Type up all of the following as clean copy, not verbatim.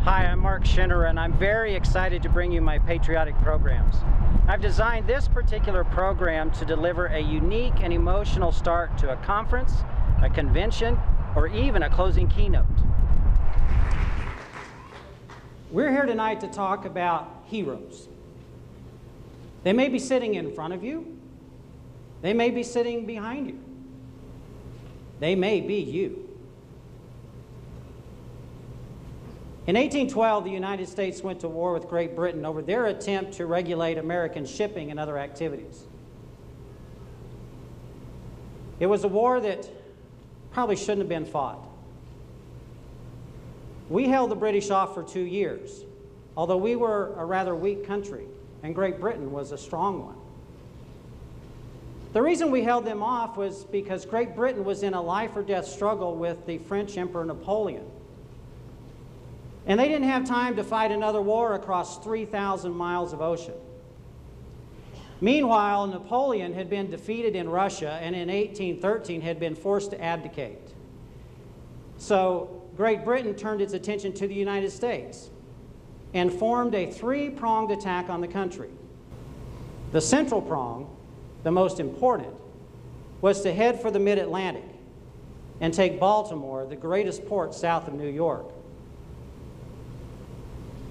Hi, I'm Mark Schinnerer, and I'm very excited to bring you my patriotic programs. I've designed this particular program to deliver a unique and emotional start to a conference, a convention, or even a closing keynote. We're here tonight to talk about heroes. They may be sitting in front of you. They may be sitting behind you. They may be you. In 1812, the United States went to war with Great Britain over their attempt to regulate American shipping and other activities. It was a war that probably shouldn't have been fought. We held the British off for 2 years, although we were a rather weak country, and Great Britain was a strong one. The reason we held them off was because Great Britain was in a life or death struggle with the French Emperor Napoleon. And they didn't have time to fight another war across 3,000 miles of ocean. Meanwhile, Napoleon had been defeated in Russia and in 1813 had been forced to abdicate. So Great Britain turned its attention to the United States and formed a three-pronged attack on the country. The central prong, the most important, was to head for the mid-Atlantic and take Baltimore, the greatest port south of New York.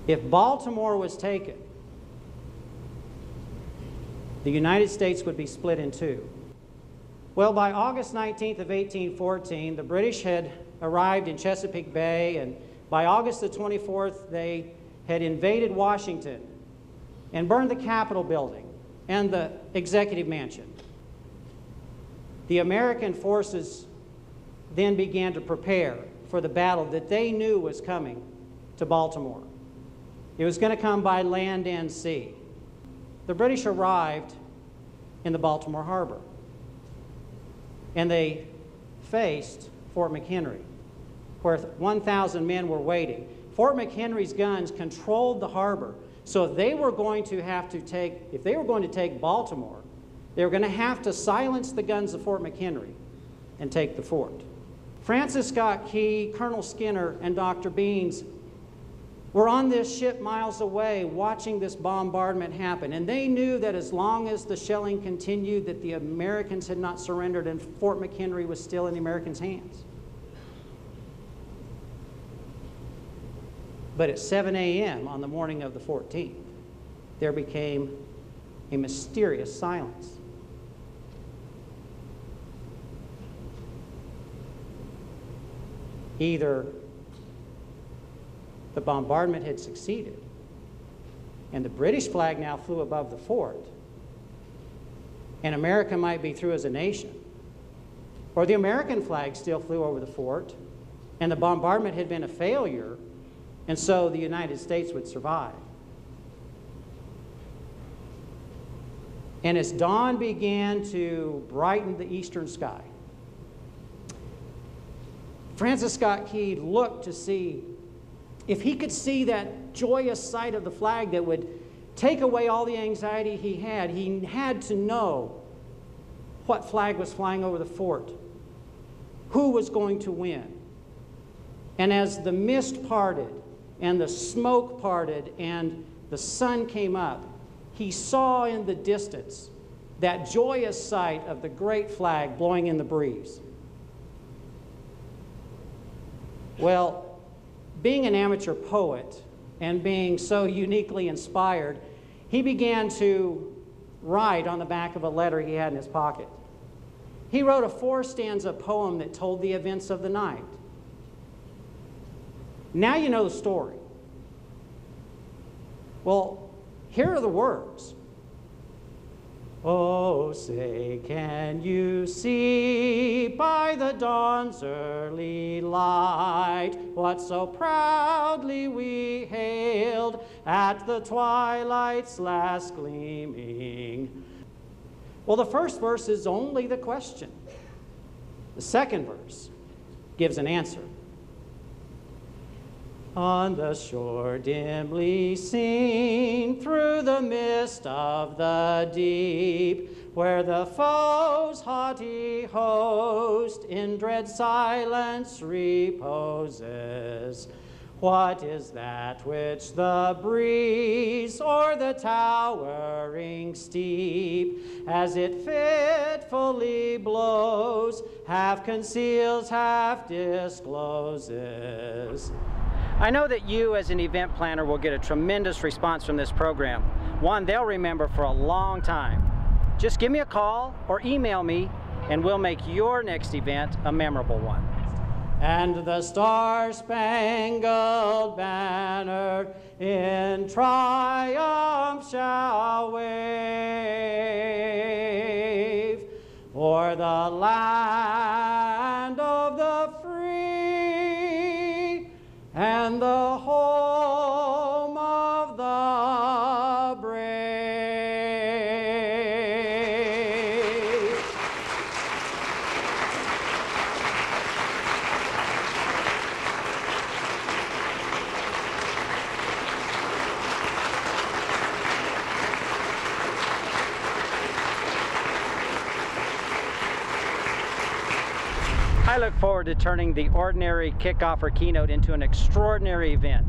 If Baltimore was taken, the United States would be split in two. Well, by August 19th of 1814, the British had arrived in Chesapeake Bay, and by August the 24th, they had invaded Washington and burned the Capitol building and the Executive Mansion. The American forces then began to prepare for the battle that they knew was coming to Baltimore. It was going to come by land and sea. The British arrived in the Baltimore harbor, and they faced Fort McHenry, where 1,000 men were waiting. Fort McHenry's guns controlled the harbor, so if they were going to take Baltimore, they were going to have to silence the guns of Fort McHenry and take the fort. Francis Scott Key, Colonel Skinner, and Dr. Beans were on this ship miles away watching this bombardment happen, and they knew that as long as the shelling continued, that the Americans had not surrendered and Fort McHenry was still in the Americans' hands. But at 7 a.m. on the morning of the 14th, there became a mysterious silence. Either the bombardment had succeeded, and the British flag now flew above the fort, and America might be through as a nation, or the American flag still flew over the fort, and the bombardment had been a failure, and so the United States would survive. And as dawn began to brighten the eastern sky, Francis Scott Key looked to see if he could see that joyous sight of the flag that would take away all the anxiety he had to know what flag was flying over the fort, who was going to win. And as the mist parted and the smoke parted and the sun came up, he saw in the distance that joyous sight of the great flag blowing in the breeze. Well, being an amateur poet and being so uniquely inspired, he began to write on the back of a letter he had in his pocket. He wrote a 4-stanza poem that told the events of the night. Now you know the story. Well, here are the words. Oh, say, can you see by the dawn's early light what so proudly we hailed at the twilight's last gleaming? Well, the first verse is only the question. The second verse gives an answer. On the shore dimly seen through the mist of the deep, where the foe's haughty host in dread silence reposes, What is that which the breeze o'er the towering steep, as it fitfully blows, half conceals, half discloses? I know that you as an event planner will get a tremendous response from this program, one they'll remember for a long time. Just give me a call or email me and we'll make your next event a memorable one. And the star-spangled banner in triumph shall wave o'er the land of the free and the home of the brave. I look forward to turning the ordinary kickoff or keynote into an extraordinary event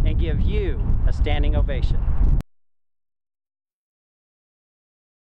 and give you a standing ovation.